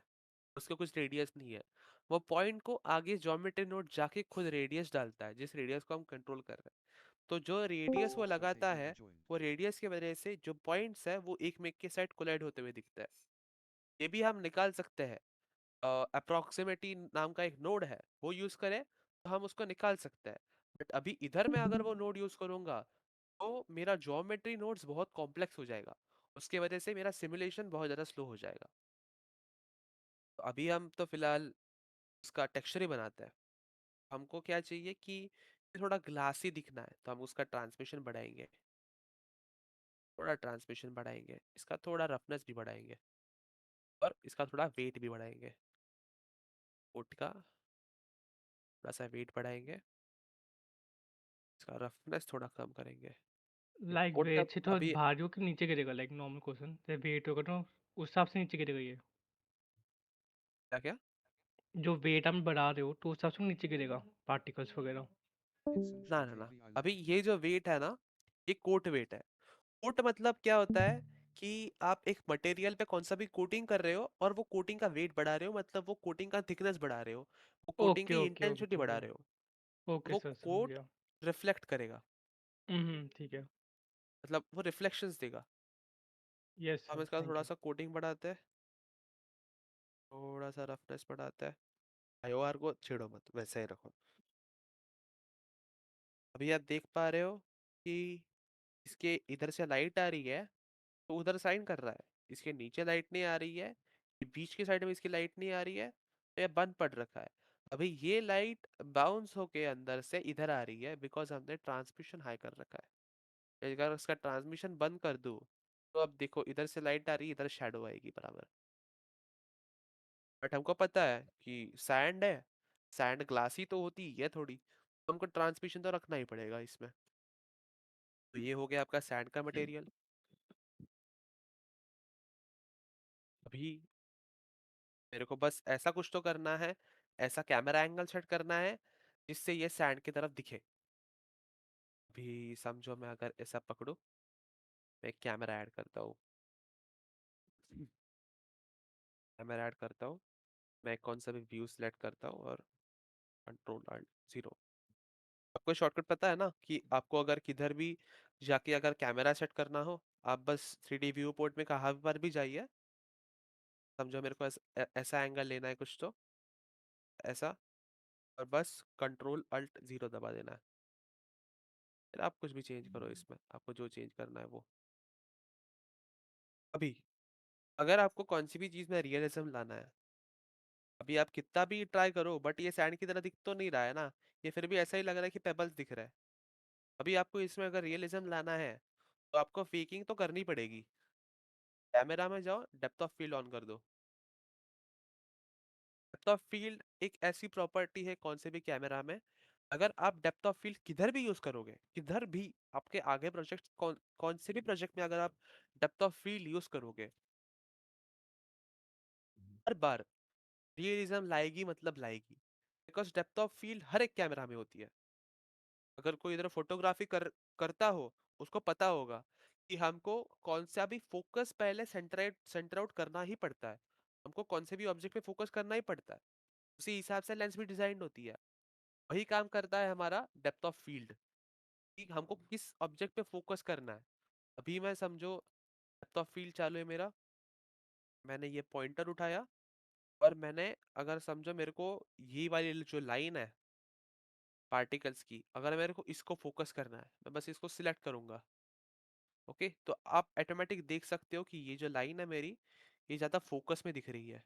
उसका कुछ रेडियस नहीं है। वो पॉइंट को आगे ज्योमेट्री नोड जाके खुद रेडियस डालता है जिस रेडियस को हम कंट्रोल कर रहे हैं। तो जो रेडियस वो Fox लगाता 38 है user joined. वो रेडियस की वजह से जो पॉइंट्स है वो एक में के साथ कोलाइड होते हुए दिखता है। ये भी हम निकाल सकते हैं, अप्रोक्सीमेटी नाम का एक नोड है वो यूज करें तो हम उसको निकाल सकते हैं। बट अभी इधर मैं अगर वो नोड यूज करूंगा तो मेरा ज्योमेट्री नोड्स बहुत कॉम्प्लेक्स हो जाएगा, उसके वजह से मेरा सिमुलेशन बहुत ज़्यादा स्लो हो जाएगा। तो अभी हम तो फिलहाल उसका टेक्सचर ही बनाते हैं। हमको क्या चाहिए कि थोड़ा ग्लासी दिखना है तो हम उसका ट्रांसमिशन बढ़ाएंगे, थोड़ा ट्रांसमिशन बढ़ाएंगे, इसका थोड़ा रफनेस भी बढ़ाएंगे और इसका थोड़ा वेट भी बढ़ाएंगे। वुड का थोड़ा सा वेट बढ़ाएंगे, इसका रफनेस थोड़ा कम करेंगे। लाइक कोड का वेट से तो अभी भारी हो के नीचे गिरेगा, लाइक नॉर्मल क्वेश्चन से वेट होगा तो उस हिसाब से नीचे गिरेगा ये। क्या क्या जो वेट हम बढ़ा रहे हो तो उस हिसाब से नीचे गिरेगा पार्टिकल्स वगैरह। It's ना some ना ना, KV I अभी left. ये जो वेट है ना ये कोट वेट है। कोट मतलब क्या होता है कि आप एक मटेरियल पे कौन सा भी कोटिंग कर रहे हो और वो कोटिंग का वेट बढ़ा रहे हो, मतलब वो कोटिंग का थिकनेस बढ़ा रहे हो, वो कोटिंग ओके की ओके इंटेंसिटी ओके बढ़ा ओके रहे हो। ओके वो सर, समझ कोट गया। रिफ्लेक्ट करेगा, ठीक है। मतलब वो रिफ्लेक्शंस देगा। यस हम सर, इसका थैंक थोड़ा यू। सा कोटिंग बढ़ाते हैं, थोड़ा सा रफनेस बढ़ाते हैं। IOR को छेड़ो मत, वैसे ही रखो। अभी आप देख पा रहे हो कि इसके इधर से लाइट आ रही है तो उधर साइन कर रहा है, इसके नीचे लाइट नहीं आ रही है, ये बीच के साइड में इसकी लाइट नहीं आ रही है तो ये बंद पड़ रखा है। अभी ये लाइट बाउंस होके अंदर से इधर आ रही है बिकॉज हमने ट्रांसमिशन हाई कर रखा है। अगर उसका ट्रांसमिशन बंद कर दूं तो अब देखो इधर से लाइट आ रही है, इधर शेडो आएगी बराबर। बट हमको पता है कि सैंड है, सैंड ग्लासी तो होती ही है थोड़ी, तो हमको ट्रांसमिशन तो रखना ही पड़ेगा इसमें। तो ये हो गया आपका सैंड का मटेरियल। अभी मेरे को बस ऐसा कुछ तो करना है, ऐसा कैमरा एंगल सेट करना है जिससे ये सैंड की तरफ दिखे। अभी समझो मैं अगर ऐसा पकड़ूं, मैं एक कैमरा ऐड करता हूँ, कैमरा ऐड करता हूँ, मैं कौन सा भी व्यू सिलेक्ट करता हूँ और कंट्रोल अल्ट 0। आपको शॉर्टकट पता है ना कि आपको अगर किधर भी जाके अगर कैमरा सेट करना हो, आप बस 3D व्यू पोर्ट में कहाँ पर भी जाइए, समझो मेरे को ऐसा एंगल लेना है कुछ तो ऐसा, और बस कंट्रोल अल्ट 0 दबा देना है। फिर आप कुछ भी चेंज करो इसमें, आपको जो चेंज करना है वो। अभी अगर आपको कौन सी भी चीज में रियलिज्म लाना है, अभी आप कितना भी ट्राई करो बट ये सैंड की तरह दिख तो नहीं रहा है ना, ये फिर भी ऐसा ही लग रहा है कि पेबल्स दिख रहा है। अभी आपको इसमें अगर रियलिज्म लाना है तो आपको फेकिंग तो करनी पड़ेगी। कैमरा में जाओ, डेप्थ ऑफ फील्ड ऑन कर दो। डेप्थ ऑफ फील्ड एक ऐसी प्रॉपर्टी है कौन से भी कैमरा में, अगर आप डेप्थ ऑफ फील्ड किधर भी यूज करोगे, किधर भी आपके आगे प्रोजेक्ट कौन से भी प्रोजेक्ट में अगर आप डेप्थ ऑफ फील्ड यूज करोगे, हर बार रियलिज्म लाएगी, मतलब लाएगी। बिकॉज डेप्थ ऑफ फील्ड हर एक कैमरा में होती है। अगर कोई इधर फोटोग्राफी करता हो, उसको पता होगा कि हमको कौन सा भी फोकस पहले सेंटर आउट करना ही पड़ता है। हमको कौन से भी ऑब्जेक्ट पे फोकस करना ही पड़ता है, उसी हिसाब से लेंस भी डिजाइन होती है। वही काम करता है हमारा डेप्थ ऑफ फील्ड, कि हमको किस ऑब्जेक्ट पे फोकस करना है। अभी मैं समझो डेप्थ ऑफ फील्ड चालू है मेरा, मैंने ये पॉइंटर उठाया और मैंने अगर समझो मेरे को ये वाली जो लाइन है पार्टिकल्स की, अगर मेरे को इसको फोकस करना है, मैं बस इसको सिलेक्ट करूंगा। ओके, तो आप ऑटोमेटिक देख सकते हो कि ये जो लाइन है मेरी, ये ज्यादा फोकस में दिख रही है।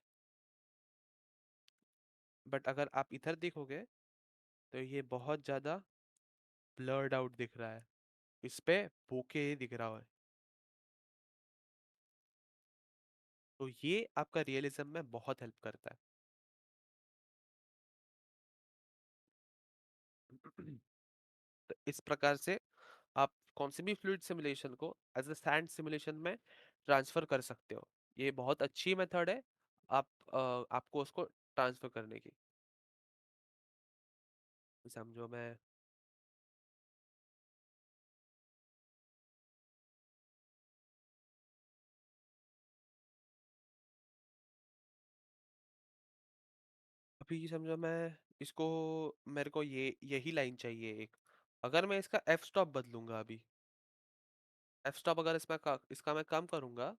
बट अगर आप इधर देखोगे तो ये बहुत ज्यादा ब्लर्ड आउट दिख रहा है, इस पे बोके दिख रहा है। तो ये आपका रियलिज्म में बहुत हेल्प करता है। तो इस प्रकार से आप कौन से भी फ्लूइड सिमुलेशन को एज अ सैंड सिमुलेशन में ट्रांसफर कर सकते हो। ये बहुत अच्छी मेथड है आप आपको उसको ट्रांसफर करने की। समझो मैं अभी समझो मैं इसको, मेरे को ये यही लाइन चाहिए एक, अगर मैं इसका एफ स्टॉप बदलूंगा, अभी एफ स्टॉप अगर इसका मैं कम करूंगा,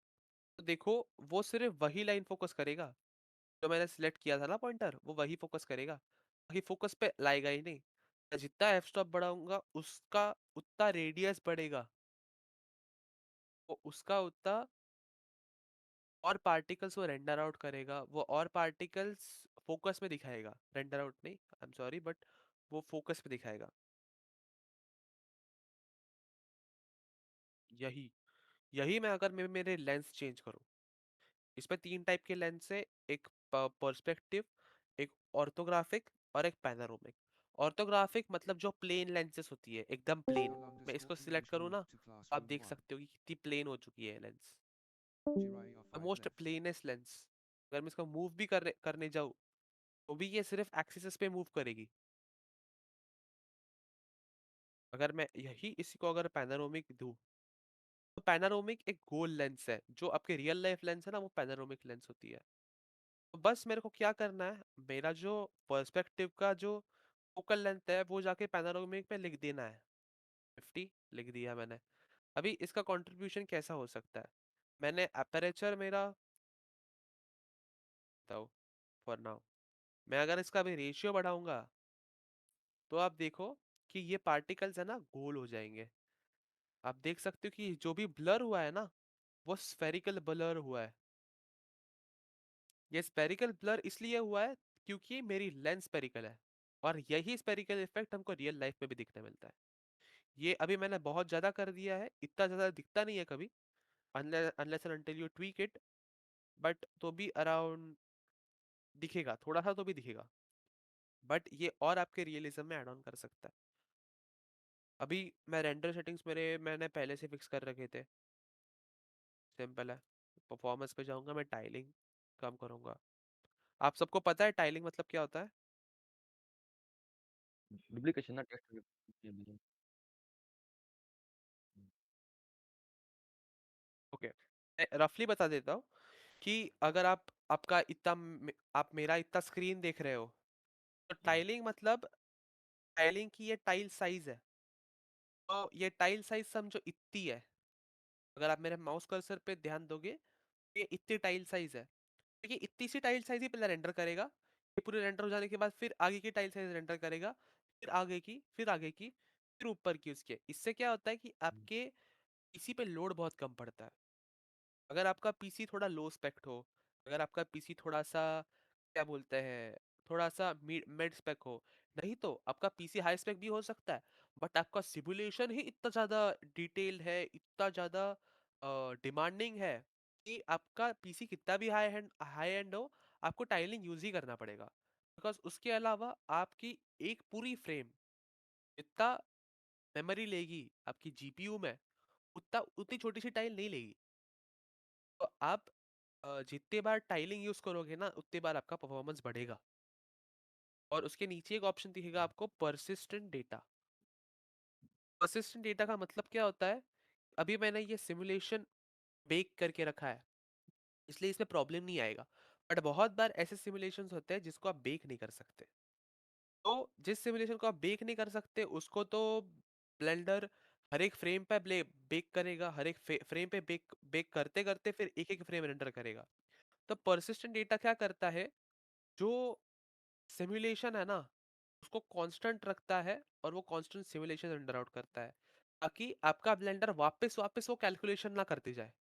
तो देखो वो सिर्फ वही लाइन फोकस करेगा जो मैंने सिलेक्ट किया था ना पॉइंटर, वो वही फोकस करेगा, बाकी फोकस पे लाएगा ही नहीं। मैं जितना एफ स्टॉप बढ़ाऊंगा उसका उतना रेडियस बढ़ेगा, वो उसका उतना और पार्टिकल्स वो रेंडर आउट करेगा, वो और पार्टिकल्स फोकस में दिखाएगा, रेंडर आउट नहीं, आई एम सॉरी, बट वो फोकस में दिखाएगा। यही यही मैं अगर मैं मेरे लेंस चेंज करूं, इसमें 3 टाइप के लेंस है, एक पर्सपेक्टिव, एक ऑर्थोग्राफिक और एक पैनोरामिक। ऑर्थोग्राफिक मतलब जो प्लेन लेंसेस होती है, एकदम प्लेन। No longer मैं इसको swapping सिलेक्ट image करूँ mode ना, to आप classroom देख 1. सकते हो कि कितनी प्लेन हो चुकी है lens, Girayo the 5 most left. Plainest lens. अगर मैं इसको मूव भी करने जाऊँ तो भी ये सिर्फ एक्सिस पे मूव करेगी। अगर मैं यही इसी को अगर पैनोरामिक दूं, तो पैनोरामिक एक गोल लेंस है, जो आपके रियल लाइफ लेंस है ना, वो पैनोरामिक लेंस होती है। तो बस मेरे को क्या करना है, मेरा जो पर्सपेक्टिव का जो फोकल लेंथ है वो जाके पैनोरामिक पे लिख देना है, 50 लिख दिया मैंने। अभी इसका कंट्रीब्यूशन कैसा हो सकता है, मैंने अपेरेचर मेरा बताओ फॉर नाउ, मैं अगर इसका अभी रेशियो बढ़ाऊंगा तो आप देखो कि ये पार्टिकल्स है ना गोल हो जाएंगे। आप देख सकते हो कि जो भी ब्लर हुआ है ना, वो स्फेरिकल ब्लर हुआ है। ये स्पेरिकल ब्लर इसलिए हुआ है क्योंकि मेरी लेंस स्पेरिकल है, और यही स्पेरिकल इफेक्ट हमको रियल लाइफ में भी दिखने मिलता है। ये अभी मैंने बहुत ज्यादा कर दिया है, इतना ज्यादा दिखता नहीं है कभी, unless and until you tweak it, but तो भी अराउंड दिखेगा, थोड़ा सा तो भी दिखेगा। बट ये और आपके रियलिज्म में ऐड ऑन कर सकता है। अभी मैं रेंडर सेटिंग्स मैंने पहले से फिक्स कर रखे थे, सिंपल है। परफॉर्मेंस पे जाऊंगा, मैं टाइलिंग कम करूंगा। आप सबको पता है टाइलिंग मतलब क्या होता है? डुप्लीकेशन ना टेक्स्ट में। ओके, मैं रफली बता देता हूँ कि अगर आप आपका इतना आप मेरा इतना स्क्रीन देख रहे हो, तो टाइलिंग मतलब टाइलिंग की ये टाइल साइज है। तो ये टाइल साइज समझो इतनी है। अगर आप मेरे माउस कर्सर पे ध्यान दोगे, ये इतनी टाइल साइज है। तो ये इतनी सी टाइल साइज ही पहले रेंडर करेगा। ये पूरे रेंडर हो जाने के बाद फिर आगे की टाइल साइज रेंडर करेगा, फिर आगे की, फिर आगे की, फिर ऊपर की उसके। इससे क्या होता है कि आपके पीसी पे लोड बहुत कम पड़ता है। अगर आपका पीसी थोड़ा लो स्पेक्ट हो, अगर आपका पीसी थोड़ा सा क्या बोलते हैं, थोड़ा सा मिड स्पेक हो, नहीं तो आपका पीसी हाई स्पेक भी हो सकता है, बट आपका सिमुलेशन ही इतना ज्यादा डिटेल है, इतना ज्यादा डिमांडिंग है कि आपका पीसी कितना भी हाई एंड हो, आपको टाइलिंग यूज ही करना पड़ेगा। बिकॉज उसके अलावा आपकी एक पूरी फ्रेम इतना मेमोरी लेगी आपकी जीपीयू में, उतना उतनी छोटी सी टाइल नहीं लेगी। तो आप जितने बार टाइलिंग यूज करोगे ना, उतने बार आपका परफॉर्मेंस बढ़ेगा। और उसके नीचे एक ऑप्शन दिखेगा आपको, परसिस्टेंट डेटा। परसिस्टेंट डेटा का मतलब क्या होता है, अभी मैंने ये सिमुलेशन बेक करके रखा है, इसलिए इसमें प्रॉब्लम नहीं आएगा। बट बहुत बार ऐसे सिमुलेशंस होते हैं जिसको आप बेक नहीं कर सकते। तो जिस सिमुलेशन को आप बेक नहीं कर सकते, उसको तो ब्लेंडर हर एक फ्रेम पे बेक करेगा, हर एक फ्रेम पे बेक बेक करते करते फिर एक एक फ्रेम रेंडर करेगा। तो परसिस्टेंट डेटा क्या करता है, जो सिमुलेशन है ना, उसको कांस्टेंट रखता है और वो कांस्टेंट सिमुलेशन रेंडर आउट करता है, ताकि आपका ब्लेंडर वापस वापस वो कैलकुलेशन ना करते जाए।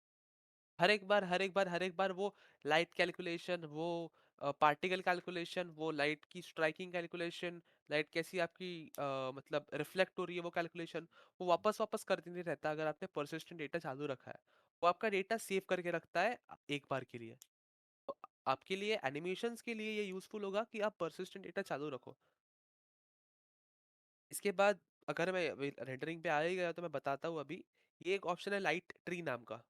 हर एक बार वो लाइट कैलकुलेशन, वो पार्टिकल कैलकुलेशन, वो लाइट की स्ट्राइकिंग कैलकुलेशन, लाइट कैसी आपकी मतलब रिफ्लेक्ट हो रही है वो कैलकुलेशन, वो वापस वापस करते नहीं रहता अगर आपने परसिस्टेंट डेटा चालू रखा है। वो आपका डेटा सेव करके रखता है एक बार के लिए। तो आपके लिए एनिमेशंस के लिए ये यूजफुल होगा कि आप परसिस्टेंट डेटा चालू रखो। इसके बाद अगर मैं रेंडरिंग पे आ ही गया तो मैं बताता हूँ अभी। ये एक ऑप्शन है लाइट ट्री नाम का।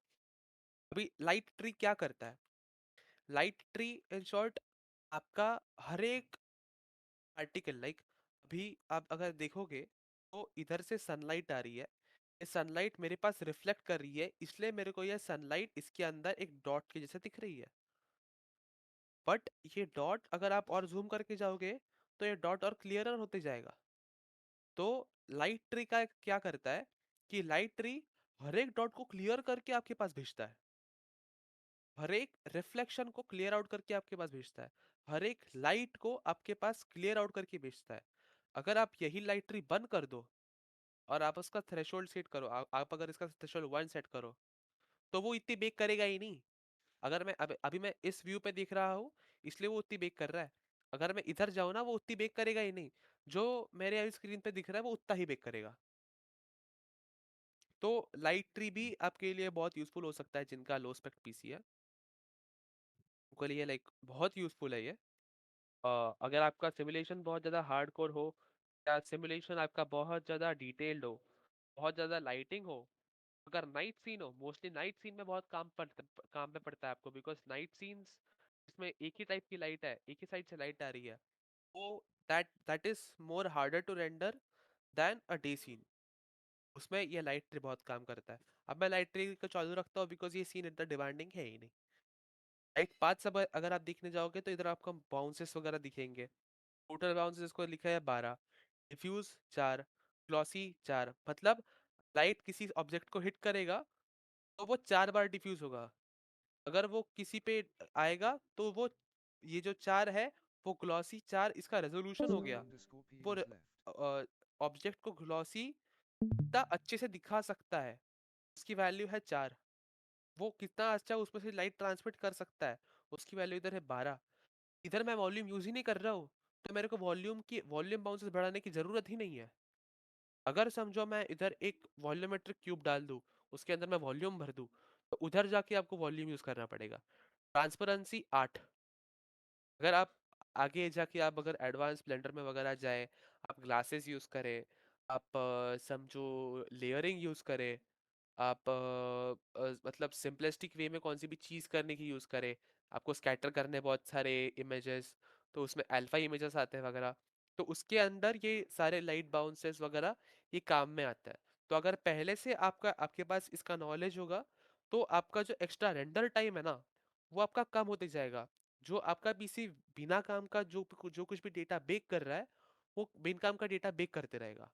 अभी लाइट ट्री क्या करता है, लाइट ट्री इन शॉर्ट आपका हर एक पार्टिकल लाइक, अभी आप अगर देखोगे तो इधर से सनलाइट आ रही है, ये सनलाइट मेरे पास रिफ्लेक्ट कर रही है, इसलिए मेरे को ये सनलाइट इसके अंदर एक डॉट के जैसे दिख रही है। बट ये डॉट अगर आप और जूम करके जाओगे तो ये डॉट और क्लियरर होते जाएगा। तो लाइट ट्री का क्या करता है कि लाइट ट्री हर एक डॉट को क्लियर करके आपके पास भेजता है, हर एक रिफ्लेक्शन को क्लियर आउट करके आपके पास भेजता है, हर एक लाइट को आपके पास क्लियर आउट करके भेजता है। अगर आप यही लाइट ट्री बंद कर दो और आप उसका थ्रेशोल्ड सेट करो, आप अगर इसका थ्रेशोल्ड 1 सेट करो, तो वो इतनी बेक करेगा ही नहीं। अगर मैं अभी मैं इस व्यू पे दिख रहा हूँ, इसलिए वो उतनी बेक कर रहा है। अगर मैं इधर जाऊँ ना, वो उतनी बेक करेगा ही नहीं। जो मेरे अभी स्क्रीन पे दिख रहा है वो उतना ही बेक करेगा। तो लाइट ट्री भी आपके लिए बहुत यूजफुल हो सकता है, जिनका लो स्पेक्ट पीसी है उनके लिए लाइक बहुत यूजफुल है ये। अगर आपका सिमुलेशन बहुत ज़्यादा हार्डकोर हो, या सिमुलेशन आपका बहुत ज़्यादा डिटेल्ड हो, बहुत ज़्यादा लाइटिंग हो, अगर नाइट सीन हो, मोस्टली नाइट सीन में बहुत काम पे पड़ता है आपको, बिकॉज नाइट सीन्स इसमें एक ही टाइप की लाइट है, एक ही साइड से लाइट आ रही है, वो that is more harder to render than a day scene. उसमें ये लाइट ट्री बहुत काम करता है। अब मैं लाइट ट्री को चालू रखता हूँ बिकॉज ये सीन इतना डिमांडिंग है ही नहीं। लाइट पाथ सब अगर आप देखने जाओगे तो इधर आपको बाउंसेस वगैरह दिखेंगे। टोटल बाउंसेस को लिखा है 12, डिफ्यूज 4, ग्लॉसी 4। मतलब लाइट किसी ऑब्जेक्ट को हिट करेगा तो वो 4 बार डिफ्यूज होगा। अगर वो किसी पे आएगा तो वो ये जो 4 है वो ग्लॉसी 4 इसका रेजोल्यूशन हो गया। _p वो was left. ऑब्जेक्ट को ग्लॉसी कितना अच्छे से दिखा सकता है, उसकी वैल्यू है 4। वो कितना अच्छा उसमें से लाइट ट्रांसमिट कर सकता है, उसकी वैल्यू इधर है 12। इधर मैं वॉल्यूम यूज ही नहीं कर रहा हूँ, तो मेरे को वॉल्यूम बाउंसेस बढ़ाने की जरूरत ही नहीं है। अगर समझो मैं इधर एक वॉल्यूमेट्रिक क्यूब डाल दूं, उसके अंदर मैं वॉल्यूम भर दूं, तो उधर जाके आपको वॉल्यूम यूज करना पड़ेगा। ट्रांसपेरेंसी 8। अगर आप आगे जाके आप अगर एडवांस ब्लेंडर में वगैरह जाए, आप ग्लासेस यूज करें, आप समझो लेयरिंग यूज करें, आप मतलब सिंपलिस्टिक वे में कौन सी भी चीज़ करने की यूज़ करें, आपको स्कैटर करने बहुत सारे इमेजेस, तो उसमें अल्फा इमेजेस आते हैं वगैरह, तो उसके अंदर ये सारे लाइट बाउंसेस वगैरह ये काम में आता है। तो अगर पहले से आपके पास इसका नॉलेज होगा, तो आपका जो एक्स्ट्रा रेंडर टाइम है ना, वो आपका कम होते जाएगा। जो आपका पीसी बिना काम का जो कुछ भी डेटा बेक कर रहा है वो बिन काम का डेटा बेक करते रहेगा।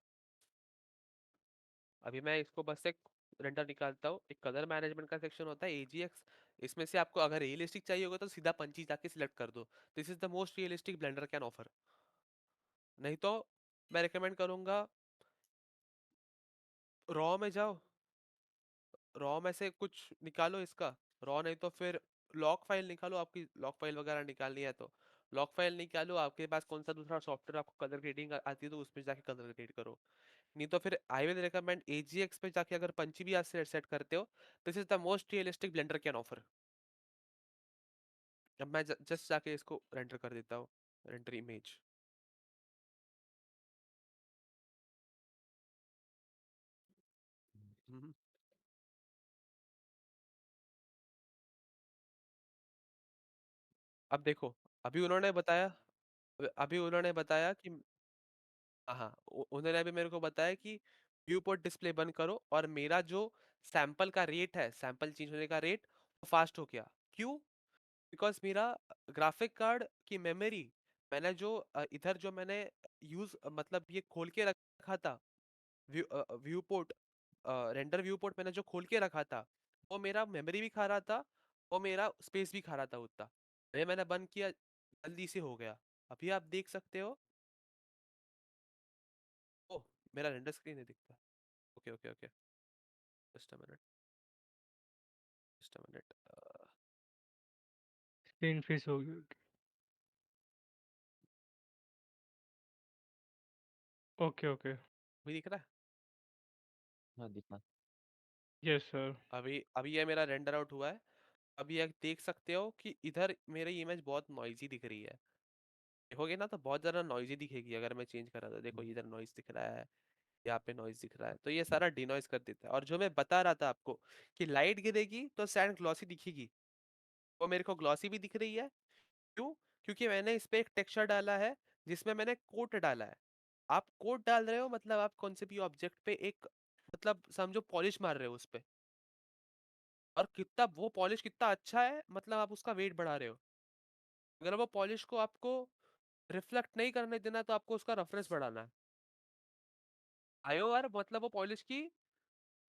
अभी मैं इसको बस एक रेंडर निकालता हूँ। एक कलर मैनेजमेंट का सेक्शन होता है AGX। इसमें से आपको अगर रियलिस्टिक चाहिए होगा तो सीधा पंची जाके सिलेक्ट कर दो। This is the most realistic blender can offer. नहीं तो मैं रिकमेंड करूंगा रॉ में जाओ, रॉ में से कुछ निकालो इसका। रॉ नहीं तो फिर लॉक फाइल निकालो, आपकी लॉक फाइल वगैरह निकालनी है तो लॉक फाइल निकालो। आपके पास कौन सा दूसरा सॉफ्टवेयर आपको कलर ग्रेडिंग आती है तो उसमें जाके कलर ग्रेड करो। नहीं तो फिर आई विल रिकमेंड AGX पे जाके अगर पंची भी आज से सेट करते हो, this is the most realistic blender can offer. अब मैं जस्ट जाके इसको रेंडर कर देता हूँ, रेंडर इमेज। अब देखो, अभी उन्होंने बताया कि हाँ, उन्होंने अभी मेरे को बताया कि व्यू पोर्ट डिस्प्ले बंद करो और मेरा जो सैंपल का रेट है, सैंपल चेंज होने का रेट वो फास्ट हो गया। क्यों? बिकॉज मेरा ग्राफिक कार्ड की मेमोरी, मैंने जो इधर जो मैंने यूज मतलब ये खोल के रखा था, view port, render view port मैंने जो खोल के रखा था वो मेरा मेमोरी भी खा रहा था, वो मेरा स्पेस भी खा रहा था उतना। ये मैंने बंद किया, जल्दी से हो गया। अभी आप देख सकते हो। ओह, मेरा रेंडर स्क्रीन नहीं दिखता। Okay okay okay, just a minute, just a minute. Screen freeze हो गई। Okay okay. अभी दिख रहा है? हाँ, दिखा। Yes sir. अभी ये मेरा रेंडर आउट हुआ है। अभी आप देख सकते हो कि इधर मेरी इमेज बहुत नॉइजी दिख रही है। देखोगे ना तो बहुत ज्यादा नॉइजी दिखेगी अगर मैं चेंज करा तो। देखो इधर नॉइज दिख रहा है, यहाँ पे नॉइज दिख रहा है, तो ये सारा डिनॉइज कर देता है। और जो मैं बता रहा था आपको कि लाइट गिरेगी तो सैंड ग्लॉसी दिखेगी, वो मेरे को ग्लॉसी भी दिख रही है। क्यों? क्योंकि मैंने इस पे एक टेक्सचर डाला है जिसमें मैंने कोट डाला है। आप कोट डाल रहे हो मतलब आप कौन से भी ऑब्जेक्ट पे एक मतलब समझो पॉलिश मार रहे हो उस पे। और कितना वो पॉलिश कितना अच्छा है मतलब आप उसका वेट बढ़ा रहे हो। अगर वो पॉलिश को आपको रिफ्लेक्ट नहीं करने देना तो आपको उसका रफनेस बढ़ाना है। आईओआर मतलब वो पॉलिश की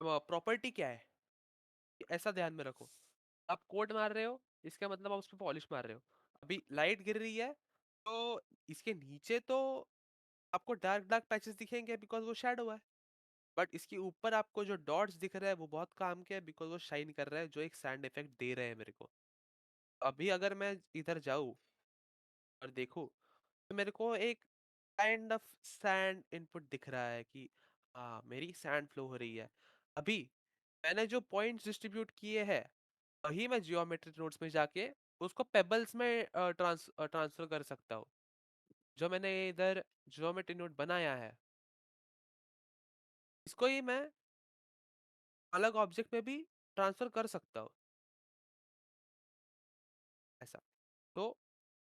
प्रॉपर्टी क्या है, ऐसा ध्यान में रखो। आप कोट मार रहे हो इसका मतलब आप उस पर पॉलिश मार रहे हो। अभी लाइट गिर रही है तो इसके नीचे तो आपको डार्क डार्क पैचेस दिखेंगे बिकॉज वो शैडो है। बट इसके ऊपर आपको जो डॉट्स दिख रहे हैं वो बहुत काम के हैं बिकॉज वो शाइन कर रहा है, जो एक सैंड इफेक्ट दे रहे हैं मेरे को। अभी अगर मैं इधर जाऊं और देखूं तो मेरे को एक काइंड ऑफ सैंड इनपुट दिख रहा है कि हाँ मेरी सैंड फ्लो हो रही है। अभी मैंने जो पॉइंट्स डिस्ट्रीब्यूट किए हैं वही मैं जियोमेट्रिक नोड्स में जाके उसको पेबल्स में ट्रांसफर कर सकता हूँ। जो मैंने इधर जियोमेट्री नोड बनाया है इसको ही मैं अलग ऑब्जेक्ट में भी ट्रांसफर कर सकता हूँ, ऐसा। तो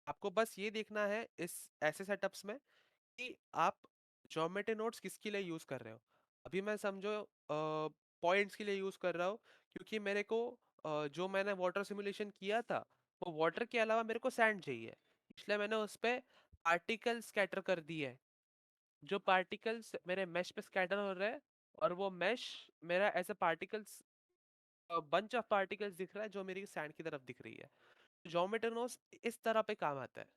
आपको बस ये देखना है इस ऐसे सेटअप्स में कि आप ज्योमेट्री नोड्स किसके लिए यूज कर रहे हो। अभी मैं समझो पॉइंट्स के लिए यूज कर रहा हूँ क्योंकि मेरे को जो मैंने वाटर सिमुलेशन किया था वो वाटर के अलावा मेरे को सैंड चाहिए, इसलिए मैंने उस पे पार्टिकल स्कैटर कर दिए है। जो पार्टिकल्स मेरे मेश पे स्कैटर हो रहे हैं और वो मेश मेरा ऐसे पार्टिकल्स, बंच ऑफ पार्टिकल्स दिख रहा है जो मेरी सैंड की तरफ दिख रही है। ज्योमेट्री नोड्स इस तरह पे काम आता है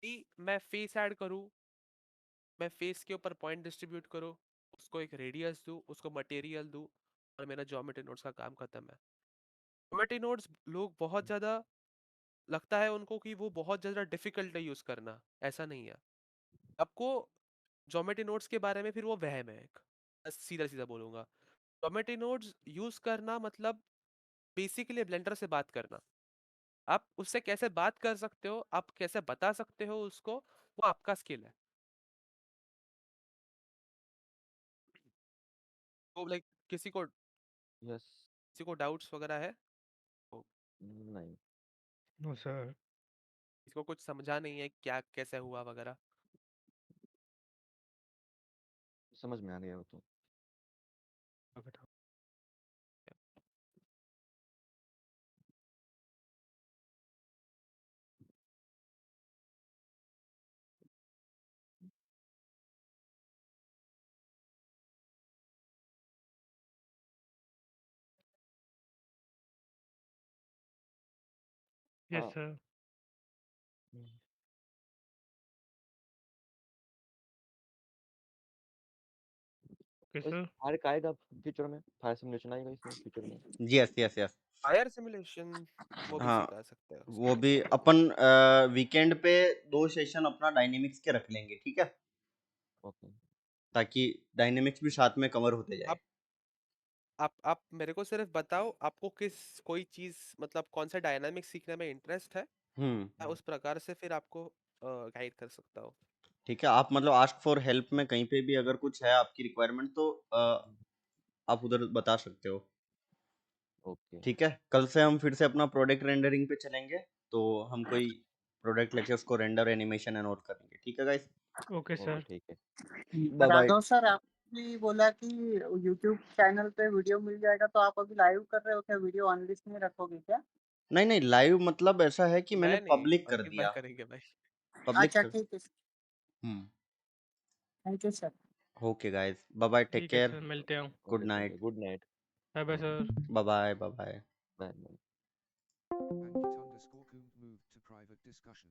कि मैं फेस ऐड करूँ, मैं फेस के ऊपर पॉइंट डिस्ट्रीब्यूट करूँ, उसको एक रेडियस दूँ, उसको मटेरियल दूँ और मेरा ज्योमेट्री नोड्स का काम खत्म है। ज्योमेट्री नोड्स लोग बहुत ज़्यादा लगता है उनको कि वो बहुत ज़्यादा डिफिकल्ट है यूज़ करना, ऐसा नहीं है। आपको ज्योमेट्री नोड्स के बारे में फिर वो वहम है एक, सीधा सीधा बोलूंगा। ज्योमेट्री नोड्स यूज़ करना मतलब बेसिकली ब्लेंडर से बात करना। आप उससे कैसे बात कर सकते हो, आप कैसे बता सकते हो उसको, वो आपका स्किल है। तो लाइक यस। किसी को डाउट्स वगैरह है तो नहीं। No sir. इसको कुछ समझा नहीं है क्या कैसे हुआ वगैरह। समझ में आ गया वो तो। यस हाँ। सर। हुँ। ओके तो इस सर। फायर का आएगा फ्यूचर में? फायर सिमुलेशन आएगा इसमें फ्यूचर में? Yes yes yes. Fire simulation वो भी हाँ, सिखा सकते हैं वो उसमें। भी अपन वीकेंड पे 2 सेशन अपना डायनेमिक्स के रख लेंगे, ठीक है? ओके। ताकि डायनेमिक्स भी साथ में कवर होते जाए। आप मेरे को सिर्फ बताओ आपको कोई चीज मतलब कौन सा डायनामिक्स सीखने में इंटरेस्ट है, मैं उस प्रकार से फिर आपको गाइड कर सकता हूँ। ठीक है, आप मतलब आस्क फॉर हेल्प में कहीं पे भी अगर कुछ है आपकी रिक्वायरमेंट तो आप उधर बता सकते हो। ओके। ठीक है, कल से हम फिर से अपना प्रोडक्ट रेंडरिंग पे चलेंगे, तो हम कोई प्रोडक्ट लेके उसको रेंडर एनिमेशन एंड और करेंगे। ठीक है गाइस, ओके ओके, सर। ठीक है। Bye bye. राघव सर, आपने बोला कि यूट्यूब चैनल पे वीडियो मिल जाएगा, तो आप अभी लाइव कर रहे हो क्या? वीडियो ऑन लिस्ट में रखोगे क्या? नहीं नहीं, लाइव मतलब ऐसा है कि मैंने मैं नहीं, पब्लिक कर अंकित भाई दिया। करेंगे भाई। पब्लिक अच्छा कर। ठीक है, हम्म। Thank you sir. Okay guys, bye bye, take ठीक है केयर, सर, मिलते हैं। गुड ओके, ठीक है। Night, good night. Bye bye sir. Bye bye, bye bye. Bye, bye. Ankit_Kumd moved to private discussion.